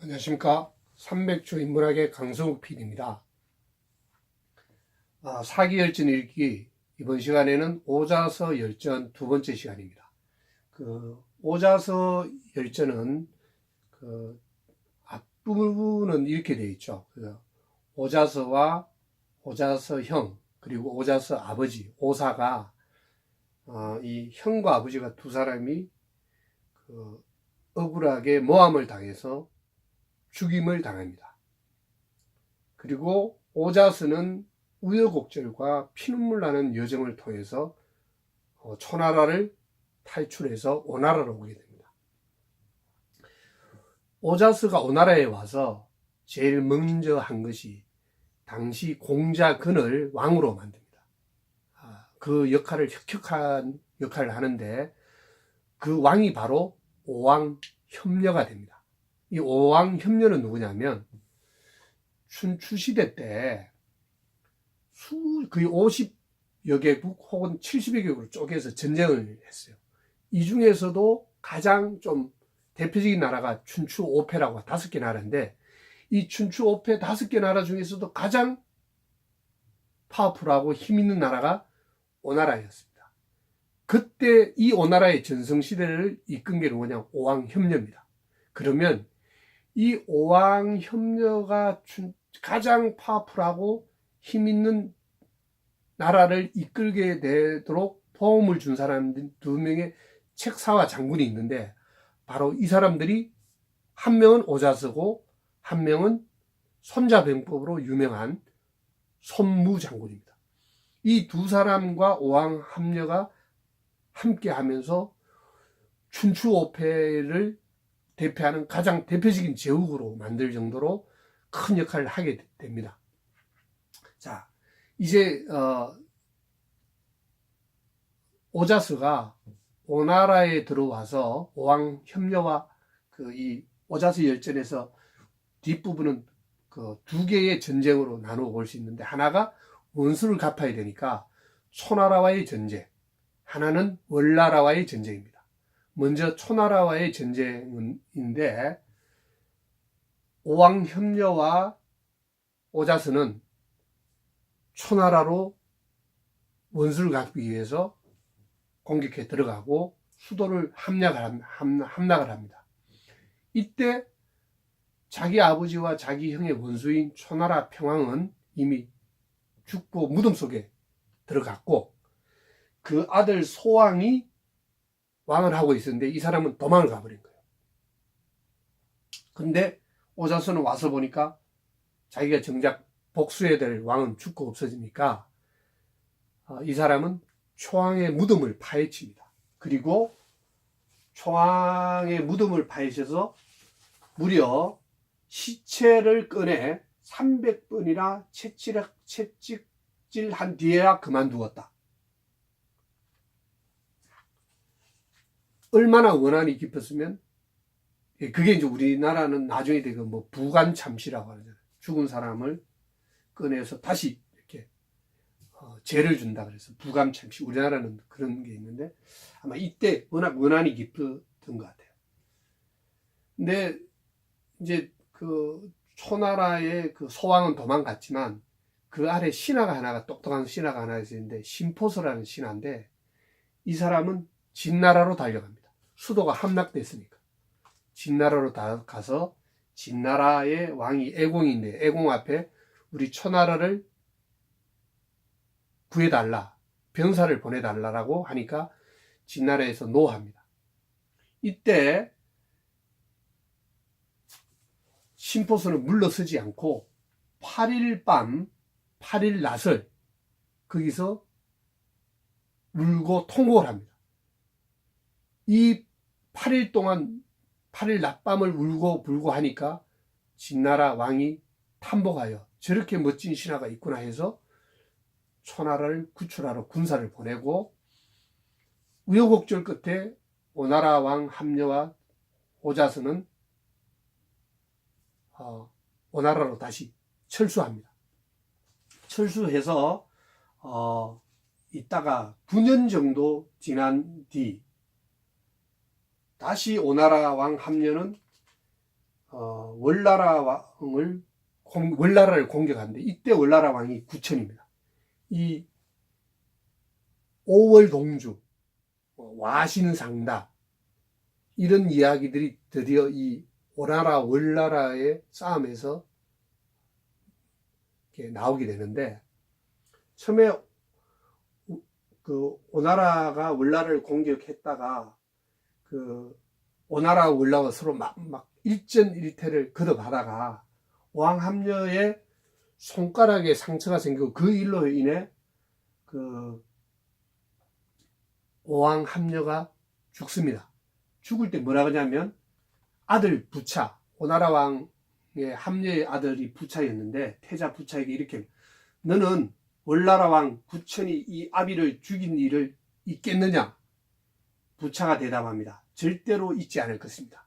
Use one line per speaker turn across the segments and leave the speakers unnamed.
안녕하십니까. 삼백조 인문학의 강성욱 PD입니다. 사기열전 읽기, 이번 시간에는 오자서 열전 두 번째 시간입니다. 오자서 열전은 앞부분은 이렇게 되어 있죠. 오자서와 오자서형, 그리고 오자서 아버지, 오사가, 이 형과 아버지가 두 사람이 억울하게 모함을 당해서 죽임을 당합니다. 그리고 오자스는 우여곡절과 피눈물 나는 여정을 통해서 초나라를 탈출해서 오나라로 오게 됩니다. 오자스가 오나라에 와서 제일 먼저 한 것이 당시 공자근을 왕으로 만듭니다. 그 역할을 혁혁한 역할을 하는데 그 왕이 바로 오왕협려가 됩니다. 이 오왕협려는 누구냐면 춘추시대 때 거의 50여 개국 혹은 70여 개국으로 쪼개서 전쟁을 했어요. 이 중에서도 가장 좀 대표적인 나라가 춘추 5패라고 5개 나라인데, 이 춘추 5패 5개 나라 중에서도 가장 파워풀하고 힘 있는 나라가 오나라였습니다. 그때 이 오나라의 전성시대를 이끈 게 누구냐? 오왕협려입니다. 그러면 이 오왕협려가 가장 파워풀하고 힘 있는 나라를 이끌게 되도록 도움을 준 사람들 두 명의 책사와 장군이 있는데, 바로 이 사람들이 한 명은 오자서고 한 명은 손자병법으로 유명한 손무 장군입니다. 이 두 사람과 오왕합려가 함께 하면서 춘추 5패를 대표하는 가장 대표적인 제국으로 만들 정도로 큰 역할을 하게 됩니다. 자, 이제 오자스가 오나라에 들어와서 오왕협려와 이 오자스 열전에서 뒷부분은 두 개의 전쟁으로 나누어 볼 수 있는데, 하나가 원수를 갚아야 되니까 초나라와의 전쟁, 하나는 월나라와의 전쟁입니다. 먼저 초나라와의 전쟁인데, 오왕협려와 오자스는 초나라로 원수를 갚기 위해서 공격해 들어가고 수도를 함락을 합니다. 이때 자기 아버지와 자기 형의 원수인 초나라 평왕은 이미 죽고 무덤 속에 들어갔고, 그 아들 소왕이 왕을 하고 있었는데 이 사람은 도망을 가버린 거예요. 근데 오자스는 와서 보니까 자기가 정작 복수해야 될 왕은 죽고 없어지니까 이 사람은 초왕의 무덤을 파헤칩니다. 그리고 초왕의 무덤을 파헤쳐서 무려 시체를 꺼내 300번이나 채찍질한 뒤에야 그만두었다. 얼마나 원한이 깊었으면, 그게 이제 우리나라는 나중에 되게 부관참시라고 하잖아요. 죽은 사람을 꺼내서 다시 이렇게 죄를 준다 그래서 부감참시. 우리나라는 그런 게 있는데 아마 이때 워낙 원한이 깊었던 것 같아요. 근데 이제 초나라의 소왕은 도망갔지만 그 아래 신하가 하나가, 똑똑한 신하가 하나 있었는데 심포서라는 신하인데, 이 사람은 진나라로 달려갑니다. 수도가 함락됐으니까 진나라로 가서 진나라의 왕이 애공인데, 애공 앞에 우리 초나라를 구해달라, 병사를 보내달라고 하니까 진나라에서 노합니다. 이때 심포서는 물러서지 않고 8일 밤 8일 낮을 거기서 울고 통곡을 합니다. 이 8일 동안 8일 낮밤을 울고 불고 하니까 진나라 왕이 탐복하여 저렇게 멋진 신하가 있구나 해서 초나라를 구출하러 군사를 보내고, 우여곡절 끝에 오나라 왕 합려와 오자스는 오나라로 다시 철수합니다. 철수해서 있다가 9년 정도 지난 뒤 다시 오나라 왕 합려는 월나라를 공격하는데, 이때 월나라 왕이 구천입니다. 이 5월 동주, 와신상다, 이런 이야기들이 드디어 이 오나라 월나라의 싸움에서 나오게 되는데, 처음에 그 오나라가 월나라를 공격했다가 그 오나라 월나라가 서로 막 일전일퇴를 거듭하다가 왕함녀의 손가락에 상처가 생기고, 그 일로 인해 그 왕함녀가 죽습니다. 죽을 때 뭐라 그러냐면, 아들 부차, 오나라 왕의 함녀의 아들이 부차였는데, 태자 부차에게 이렇게, 너는 월나라 왕 구천이 이 아비를 죽인 일을 잊겠느냐? 부차가 대답합니다. 절대로 잊지 않을 것입니다.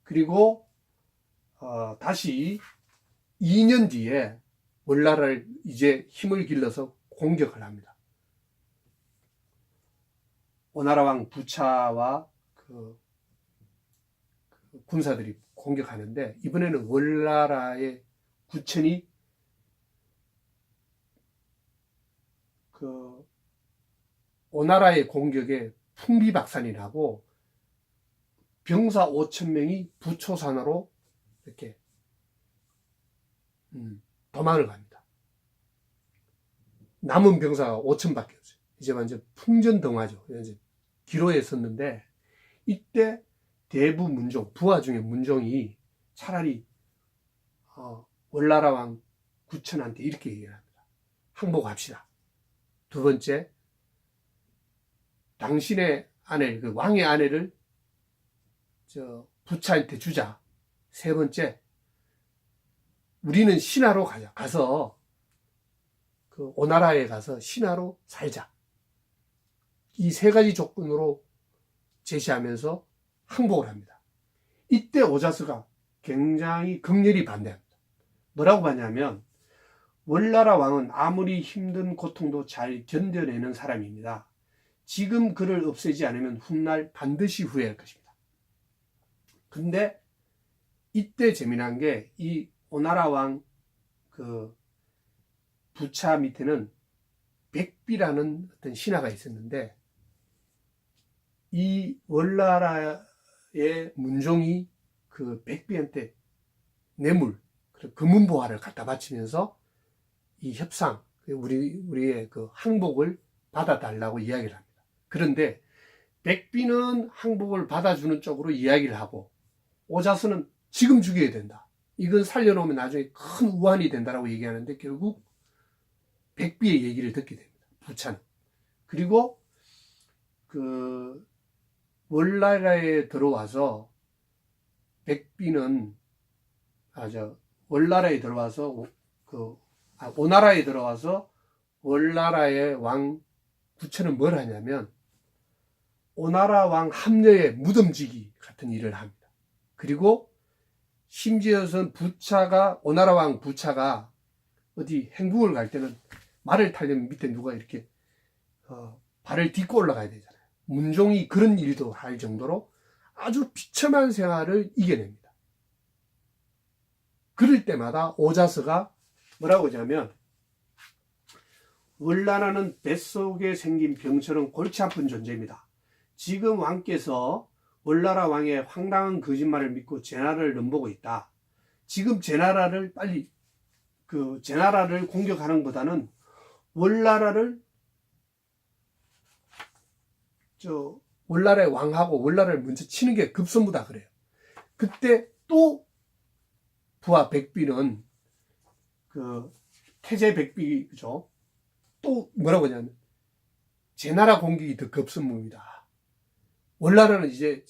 그리고 다시 2년 뒤에 월나라를 이제 힘을 길러서 공격을 합니다. 오나라 왕 부차와 그 군사들이 공격하는데, 이번에는 월나라의 구천이 그 오나라의 공격에 풍비박산이 나고, 병사 5,000명이 부초산으로 이렇게 도망을 갑니다. 남은 병사가 5,000밖에 없어요. 이제 완전 풍전등화죠. 이제 기로에 섰는데, 이때 대부 문종, 부하 중에 문종이 차라리 월나라 왕 구천한테 이렇게 얘기를 합니다. 항복합시다. 두 번째, 당신의 아내, 그 왕의 아내를 부차한테 주자. 세 번째, 우리는 신하로 가자. 가서 그 오나라에 가서 신하로 살자. 이 세 가지 조건으로 제시하면서 항복을 합니다. 이때 오자스가 굉장히 극렬히 반대합니다. 뭐라고 봤냐면, 월나라 왕은 아무리 힘든 고통도 잘 견뎌내는 사람입니다. 지금 그를 없애지 않으면 훗날 반드시 후회할 것입니다. 근데 이때 재미난 게, 이 오나라 왕 그 부차 밑에는 백비라는 어떤 신하가 있었는데, 이 월나라의 문종이 그 백비한테 뇌물, 금은보화를 갖다 바치면서 이 협상, 우리의 그 항복을 받아달라고 이야기를 합니다. 그런데 백비는 항복을 받아주는 쪽으로 이야기를 하고, 오자스는 지금 죽여야 된다, 이건 살려놓으면 나중에 큰 우환이 된다라고 얘기하는데, 결국 백비의 얘기를 듣게 됩니다. 부차는. 그리고 그 월나라에 들어와서 백비는 월나라에 들어와서 오나라에 들어와서 월나라의 왕 구천은 뭘 하냐면, 오나라 왕 함녀의 무덤지기 같은 일을 합니다. 그리고 심지어선 오나라 왕 부차가 어디 행궁을 갈 때는 말을 타려면 밑에 누가 이렇게 발을 딛고 올라가야 되잖아요. 문종이 그런 일도 할 정도로 아주 비참한 생활을 이겨냅니다. 그럴 때마다 오자스가 뭐라고 하냐면, 월나라는 뱃속에 생긴 병처럼 골치 아픈 존재입니다. 지금 왕께서 월나라 왕의 황당한 거짓말을 믿고 제 나라를 넘보고 있다. 지금 제 나라를 빨리 제 나라를 공격하는 것보다는 월나라의 왕하고 월나라를 먼저 치는 게 급선무다 그래요. 그때 또 부하 백비는 태제 백비, 그죠? 또 뭐라고 하냐면, 제 나라 공격이 더 급선무입니다. 월나라는 이제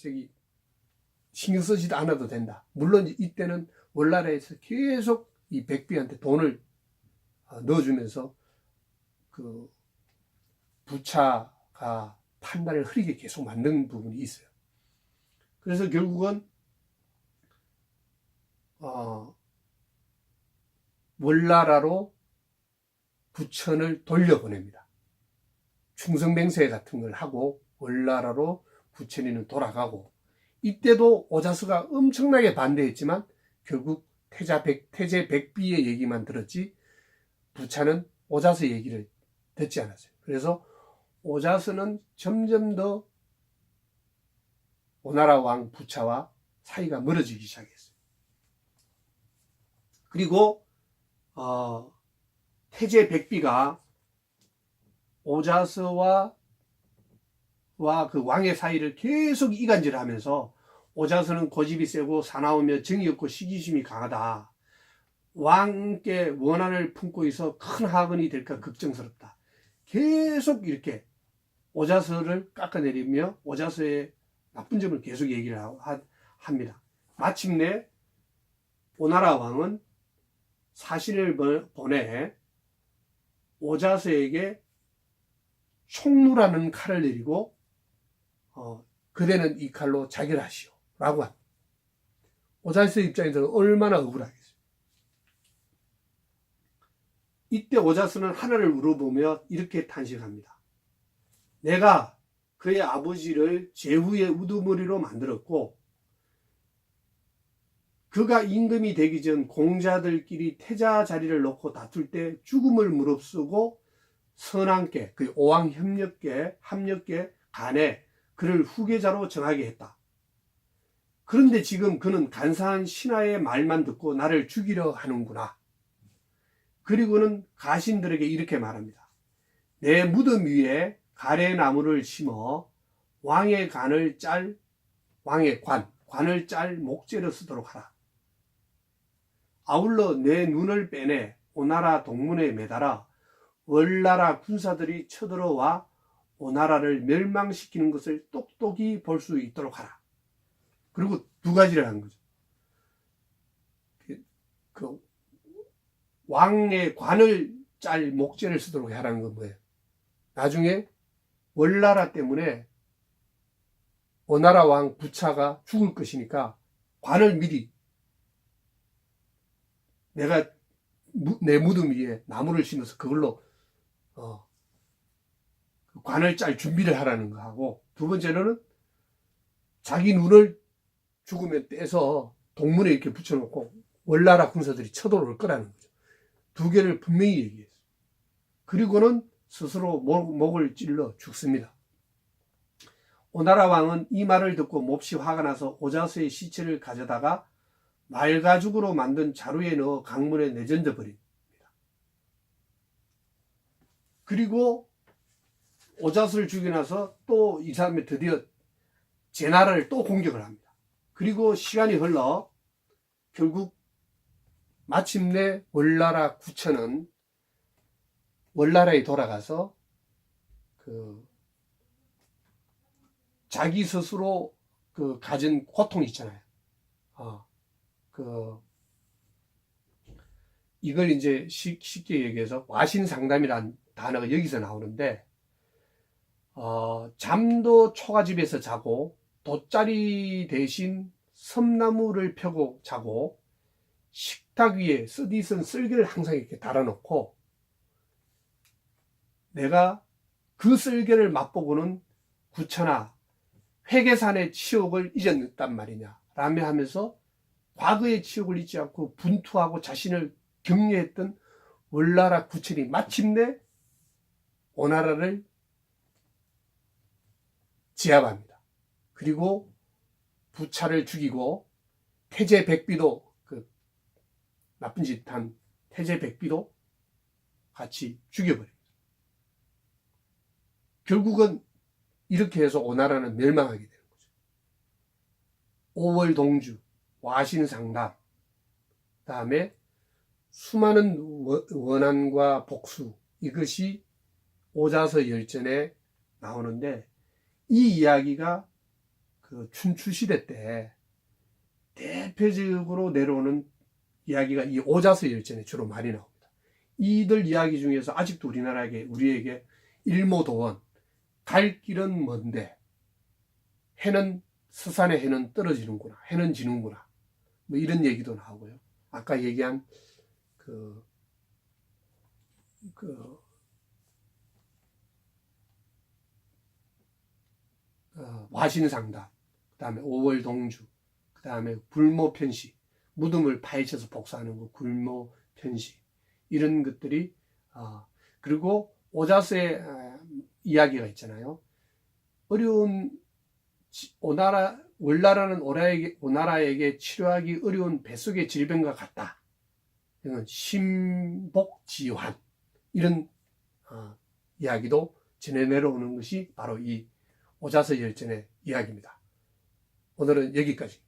신경 쓰지도 않아도 된다. 물론 이때는 월나라에서 계속 이 백비한테 돈을 넣어주면서 부차가 판단을 흐리게 계속 만든 부분이 있어요. 그래서 결국은 월나라로 부천을 돌려보냅니다. 충성맹세 같은 걸 하고 월나라로 부천이는 돌아가고, 이때도 오자스가 엄청나게 반대했지만 결국 태제 백비의 얘기만 들었지 부차는 오자스 얘기를 듣지 않았어요. 그래서 오자스는 점점 더 오나라 왕 부차와 사이가 멀어지기 시작했어요. 그리고 태제 백비가 오자스와 그 왕의 사이를 계속 이간질하면서 오자스는 고집이 세고 사나우며 정이 없고 시기심이 강하다. 왕께 원한을 품고 있어 큰 학언이 될까 걱정스럽다. 계속 이렇게 오자스를 깎아내리며 오자스의 나쁜 점을 계속 얘기를 합니다. 마침내 오나라 왕은 사신을 보내 오자스에게 총루라는 칼을 내리고 그대는 이 칼로 자결하시오 라고 합니다. 오자스 입장에서는 얼마나 억울하겠어요. 이때 오자스는 하늘을 우러보며 이렇게 탄식합니다. 내가 그의 아버지를 제후의 우두머리로 만들었고 그가 임금이 되기 전 공자들끼리 태자 자리를 놓고 다툴 때 죽음을 무릅쓰고 선왕께, 그 오왕협력계, 합력계 간에 그를 후계자로 정하게 했다. 그런데 지금 그는 간사한 신하의 말만 듣고 나를 죽이려 하는구나. 그리고는 가신들에게 이렇게 말합니다. 내 무덤 위에 가래나무를 심어 왕의 관을 짤 목재로 쓰도록 하라. 아울러 내 눈을 빼내 오나라 동문에 매달아 월나라 군사들이 쳐들어와 오나라를 멸망시키는 것을 똑똑히 볼 수 있도록 하라. 그리고 두 가지를 하는 거죠. 그 왕의 관을 짤 목재를 쓰도록 하라는 건 뭐예요? 나중에 월나라 때문에 오나라 왕 부차가 죽을 것이니까 관을 미리 내가 내 무덤 위에 나무를 심어서 그걸로 관을 짤 준비를 하라는 거 하고, 두 번째로는 자기 눈을 죽으면 떼서 동문에 이렇게 붙여놓고 월나라 군사들이 쳐들어올 거라는 거죠. 두 개를 분명히 얘기했어요. 그리고는 스스로 목을 찔러 죽습니다. 오나라 왕은 이 말을 듣고 몹시 화가 나서 오자스의 시체를 가져다가 말가죽으로 만든 자루에 넣어 강문에 내던져 버립니다. 그리고 오자스를 죽이고 나서 또 이 사람이 드디어 제 나라를 또 공격을 합니다. 그리고 시간이 흘러 결국 마침내 월나라 구천은 월나라에 돌아가서 자기 스스로 가진 고통 있잖아요. 이걸 이제 쉽게 얘기해서 와신상담이라는 단어가 여기서 나오는데, 잠도 초가집에서 자고 돗자리 대신 섬나무를 펴고 자고 식탁 위에 쓰디쓴 쓸개를 항상 이렇게 달아놓고 내가 그 쓸개를 맛보고는 구천아 회계산의 치욕을 잊었단 말이냐 라며 하면서 과거의 치욕을 잊지 않고 분투하고 자신을 격려했던 월나라 구천이 마침내 오나라를 제압합니다. 그리고 부차를 죽이고 태제 백비도, 그 나쁜 짓 한 태제 백비도 같이 죽여버립니다. 결국은 이렇게 해서 오나라는 멸망하게 되는 거죠. 오월동주, 와신상담, 다음에 수많은 원한과 복수, 이것이 오자서 열전에 나오는데, 이 이야기가 그 춘추시대 때 대표적으로 내려오는 이야기가 이 오자서 열전에 주로 많이 나옵니다. 이들 이야기 중에서 아직도 우리에게 일모도원, 갈 길은 먼데 서산의 해는 떨어지는구나, 해는 지는구나, 뭐 이런 얘기도 나오고요. 아까 얘기한 와신상담, 그 그다음에 5월 동주, 그다음에 굴모 편시, 무덤을 파헤쳐서 복사하는 거 굴모 편시, 이런 것들이 그리고 오자스의 이야기가 있잖아요. 어려운 월나라는 오나라에게 치료하기 어려운 뱃속의 질병과 같다. 이건 신복지환, 이런 이야기도 전해 내려오는 것이 바로 이 오자스 열전의 이야기입니다. 오늘은 여기까지.